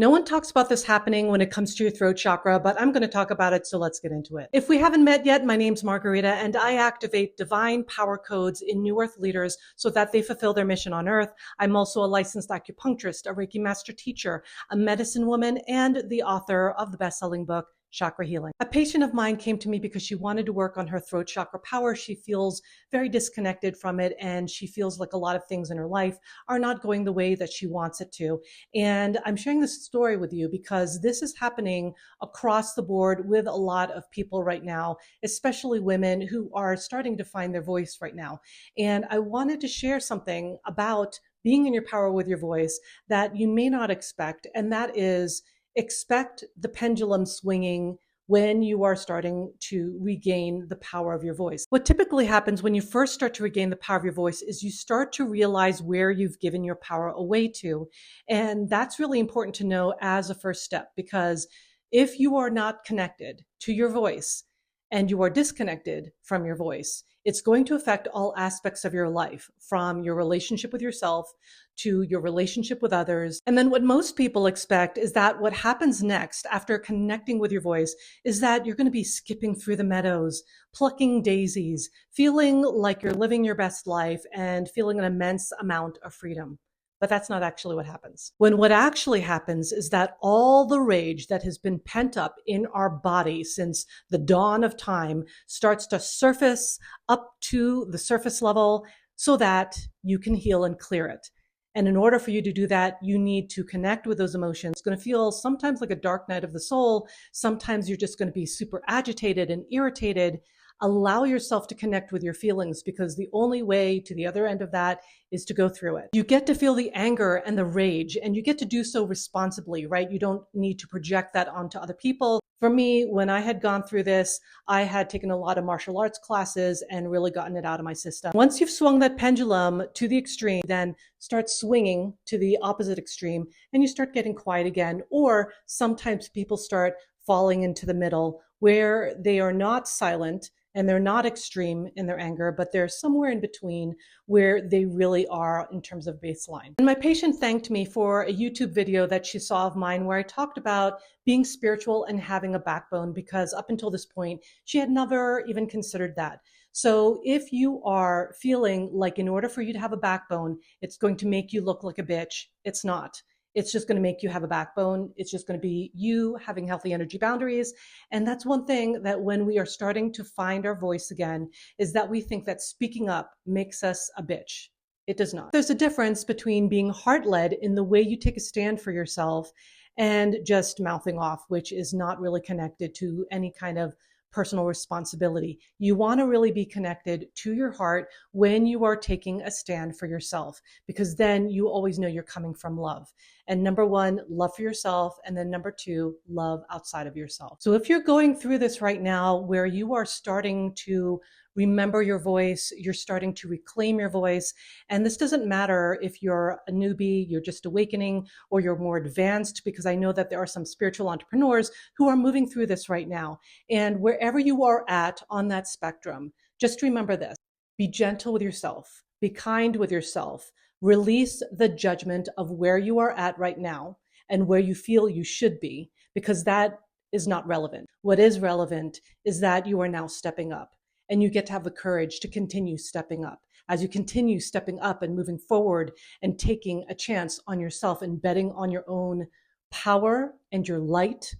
No one talks about this happening when it comes to your throat chakra, but I'm going to talk about it, so let's get into it. If we haven't met yet, my name's Margarita, and I activate divine power codes in New Earth leaders so that they fulfill their mission on Earth. I'm also a licensed acupuncturist, a Reiki master teacher, a medicine woman, and the author of the best-selling book, Chakra Healing. A patient of mine came to me because she wanted to work on her throat chakra power. She feels very disconnected from it, and she feels like a lot of things in her life are not going the way that she wants it to. And I'm sharing this story with you because this is happening across the board with a lot of people right now, especially women who are starting to find their voice right now. And I wanted to share something about being in your power with your voice that you may not expect, and that is expect the pendulum swinging when you are starting to regain the power of your voice. What typically happens when you first start to regain the power of your voice is you start to realize where you've given your power away to. And that's really important to know as a first step, because if you are not connected to your voice and you are disconnected from your voice, it's going to affect all aspects of your life, from your relationship with yourself to your relationship with others. And then what most people expect is that what happens next after connecting with your voice is that you're going to be skipping through the meadows, plucking daisies, feeling like you're living your best life and feeling an immense amount of freedom. But that's not actually what happens. When what actually happens is that all the rage that has been pent up in our body since the dawn of time starts to surface up to the surface level so that you can heal and clear it. And in order for you to do that, you need to connect with those emotions. It's going to feel sometimes like a dark night of the soul. Sometimes you're just going to be super agitated and irritated. Allow yourself to connect with your feelings, because the only way to the other end of that is to go through it. You get to feel the anger and the rage, and you get to do so responsibly, right? You don't need to project that onto other people. For me, when I had gone through this, I had taken a lot of martial arts classes and really gotten it out of my system. Once you've swung that pendulum to the extreme, then start swinging to the opposite extreme and you start getting quiet again. Or sometimes people start falling into the middle where they are not silent and they're not extreme in their anger, but they're somewhere in between where they really are in terms of baseline. And my patient thanked me for a YouTube video that she saw of mine where I talked about being spiritual and having a backbone, because up until this point, she had never even considered that. So if you are feeling like in order for you to have a backbone, it's going to make you look like a bitch, it's not. It's just going to make you have a backbone. It's just going to be you having healthy energy boundaries. And that's one thing that when we are starting to find our voice again, is that we think that speaking up makes us a bitch. It does not. There's a difference between being heart-led in the way you take a stand for yourself and just mouthing off, which is not really connected to any kind of personal responsibility. You want to really be connected to your heart when you are taking a stand for yourself, because then you always know you're coming from love. And number one, love for yourself. And then number two, love outside of yourself. So if you're going through this right now where you are starting to remember your voice, you're starting to reclaim your voice. And this doesn't matter if you're a newbie, you're just awakening, or you're more advanced, because I know that there are some spiritual entrepreneurs who are moving through this right now. And wherever you are at on that spectrum, just remember this: be gentle with yourself, be kind with yourself, release the judgment of where you are at right now and where you feel you should be, because that is not relevant. What is relevant is that you are now stepping up. And you get to have the courage to continue stepping up. As you continue stepping up and moving forward and taking a chance on yourself and betting on your own power and your light,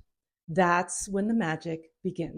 that's when the magic begins.